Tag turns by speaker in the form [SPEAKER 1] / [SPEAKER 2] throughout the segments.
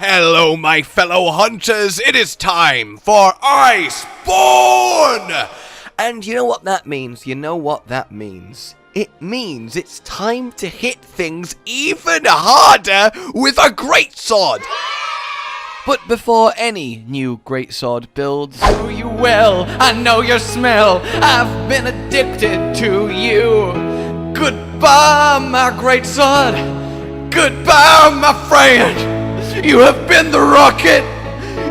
[SPEAKER 1] Hello, my fellow hunters. It is time for Iceborne! And you know what that means? It means it's time to hit things even harder with a greatsword. But before any new greatsword builds,
[SPEAKER 2] know you well, I know your smell, I've been addicted to you. Goodbye, my greatsword. Goodbye, my friend. You have been the rocket.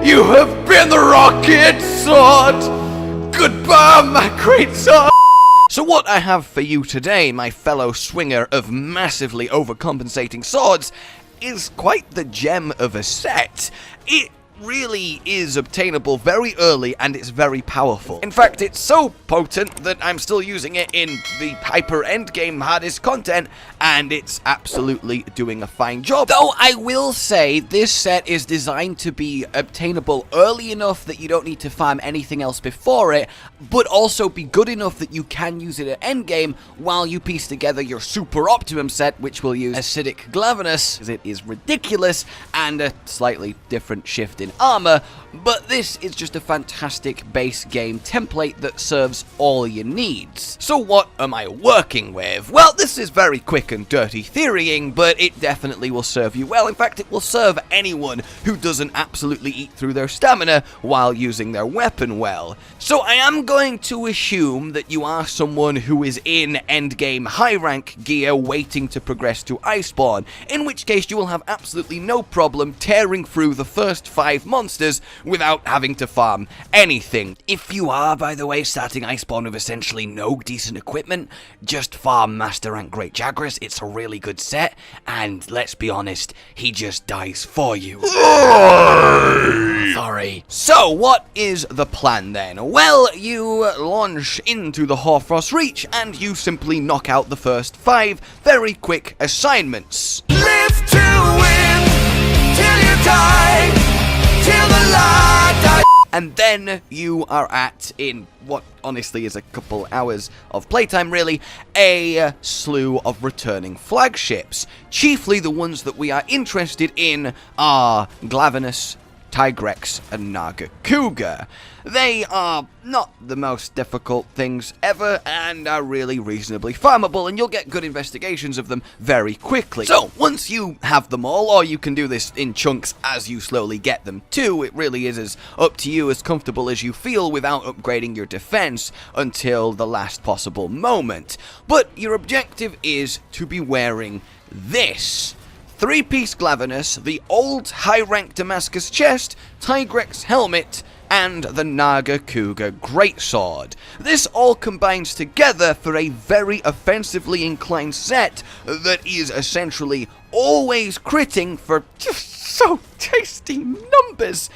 [SPEAKER 2] You have been the rocket sword. Goodbye, my greatsword.
[SPEAKER 1] So what I have for you today, my fellow swinger of massively overcompensating swords, is quite the gem of a set. It really is obtainable very early and it's very powerful. In fact, it's so potent that I'm still using it in the hyper endgame hardest content, and it's absolutely doing a fine job. Though I will say this set is designed to be obtainable early enough that you don't need to farm anything else before it, but also be good enough that you can use it at endgame while you piece together your super optimum set, which will use acidic glavenus, because it is ridiculous, and a slightly different shift in armor, but this is just a fantastic base game template that serves all your needs. So what am I working with? Well, this is very quick and dirty theorying, but it definitely will serve you well. In fact, it will serve anyone who doesn't absolutely eat through their stamina while using their weapon well. So I am going to assume that you are someone who is in endgame high rank gear waiting to progress to Iceborne, in which case you will have absolutely no problem tearing through the first 5 monsters without having to farm anything. If you are, by the way, starting Iceborne with essentially no decent equipment, just farm Master Rank Great Jagras. It's a really good set, and let's be honest, he just dies for you. Sorry. So, what is the plan then? Well, you launch into the Hoarfrost Reach, and you simply knock out the first 5 very quick assignments.
[SPEAKER 2] Live to win till you die, till the light dies.
[SPEAKER 1] And then you are at, in what honestly is a couple hours of playtime really, a slew of returning flagships. Chiefly the ones that we are interested in are Glavenus, Tigrex, and Naga Cougar. They are not the most difficult things ever and are really reasonably farmable, and you'll get good investigations of them very quickly. So, once you have them all, or you can do this in chunks as you slowly get them too, it really is as up to you, as comfortable as you feel without upgrading your defense until the last possible moment. But your objective is to be wearing this. 3-piece Glavenus, the old high-rank Damascus chest, Tigrex helmet, and the Naga Cougar greatsword. This all combines together for a very offensively inclined set that is essentially always critting for just so tasty numbers,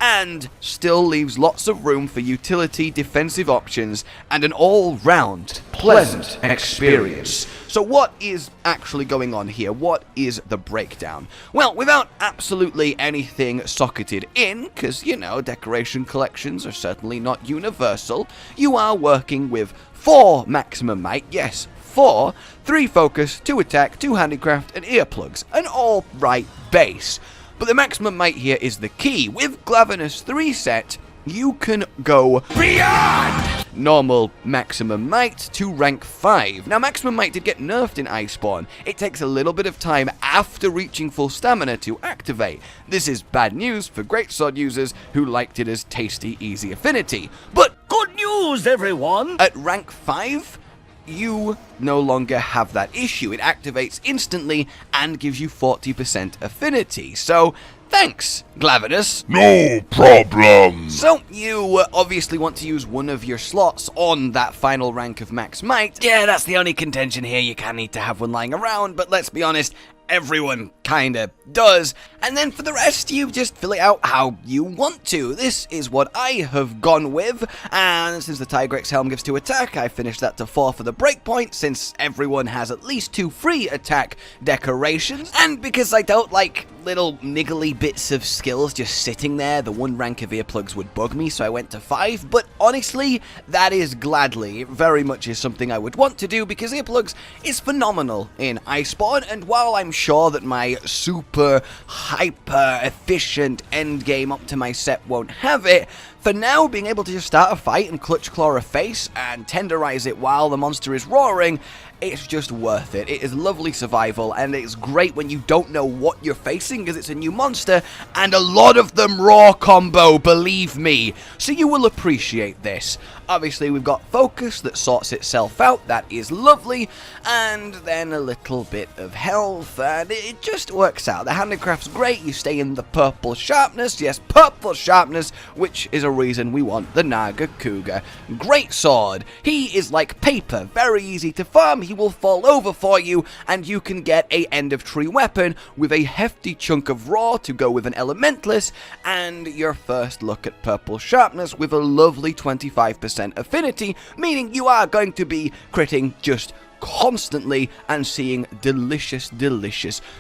[SPEAKER 1] and still leaves lots of room for utility defensive options and an all-round pleasant experience. So what is actually going on here? What is the breakdown? Well, without absolutely anything socketed in, because, you know, decoration collections are certainly not universal, you are working with 4 maximum might, yes, 4, 3 focus, 2 attack, 2 handicraft, and earplugs, an all-right base. But the maximum might here is the key. With Glavenus 3 set, you can go beyond normal maximum might to rank 5. Now, maximum might did get nerfed in Iceborne. It takes a little bit of time after reaching full stamina to activate. This is bad news for greatsword users who liked it as tasty, easy affinity. But
[SPEAKER 2] Good news, everyone.
[SPEAKER 1] at rank 5, you no longer have that issue. It activates instantly and gives you 40% affinity. So, thanks, Glavenus.
[SPEAKER 3] No problem.
[SPEAKER 1] So, you obviously want to use one of your slots on that final rank of max might. Yeah, that's the only contention here. You can need to have one lying around, but let's be honest, everyone kinda does. And then for the rest, you just fill it out how you want to. This is what I have gone with, and since the Tigrex helm gives 2 attack, I finished that to 4 for the breakpoint, since everyone has at least 2 free attack decorations, and because I don't like little niggly bits of skills just sitting there, the 1 rank of earplugs would bug me, so I went to 5, but honestly, that is gladly. It very much is something I would want to do, because earplugs is phenomenal in Iceborne, and while I'm sure that my super hyper efficient endgame optimized set won't have it, for now, being able to just start a fight and clutch claw a face and tenderize it while the monster is roaring, it's just worth it. It is lovely survival, and it's great when you don't know what you're facing because it's a new monster, and a lot of them raw combo, believe me. So you will appreciate this. Obviously, we've got focus that sorts itself out, that is lovely, and then a little bit of health, and it just works out. The handicraft's great, you stay in the purple sharpness, yes, purple sharpness, which is a reason we want the Naga Cougar. Great sword. He is like paper, very easy to farm, he will fall over for you, and you can get a end of tree weapon with a hefty chunk of raw to go with an elementalist, and your first look at purple sharpness with a lovely 25% affinity, meaning you are going to be critting just constantly and seeing delicious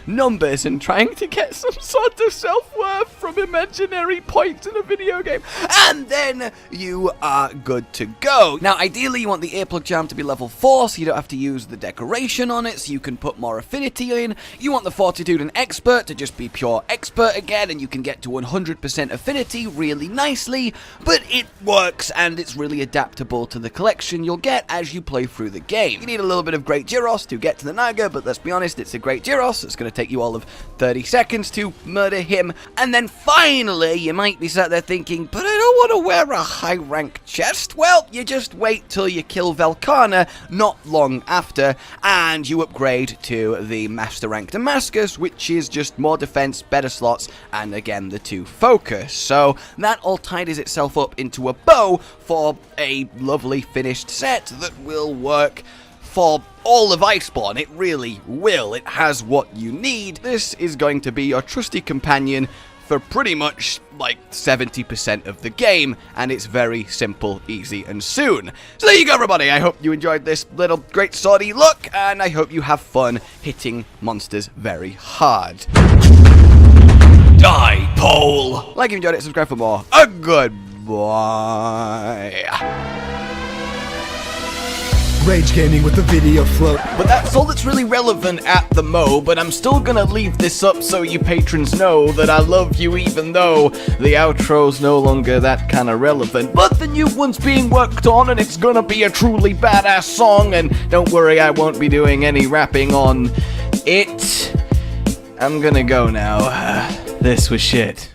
[SPEAKER 1] numbers and trying to get some sort of self-worth from imaginary points in a video game, and then you are good to go. Now ideally you want the earplug charm to be level 4 so you don't have to use the decoration on it, so you can put more affinity in. You want the fortitude and expert to just be pure expert again, and you can get to 100% affinity really nicely, but it works and it's really adaptable to the collection you'll get as you play through the game. You need a little bit of great gyros to get to the Naga, but let's be honest, it's a great gyros. It's going to take you all of 30 seconds to murder him, and then finally you might be sat there thinking, but I don't want to wear a high rank chest. Well, you just wait till you kill Velkana not long after, and you upgrade to the master rank Damascus, which is just more defense, better slots, and again the 2 focus. So that all tidies itself up into a bow for a lovely finished set that will work for all of Iceborne. It really will. It has what you need. This is going to be your trusty companion for pretty much like 70% of the game, and it's very simple, easy, and soon. So there you go, everybody. I hope you enjoyed this little great swordy look, and I hope you have fun hitting monsters very hard. Die, Pole! Like if you enjoyed it, subscribe for more. A goodbye.
[SPEAKER 4] Rage Gaming with the video float.
[SPEAKER 2] But that's all that's really relevant at the mo, but I'm still gonna leave this up so you patrons know that I love you even though the outro's no longer that kind of relevant. But the new one's being worked on and it's gonna be a truly badass song, and don't worry, I won't be doing any rapping on it. I'm gonna go now. This was shit.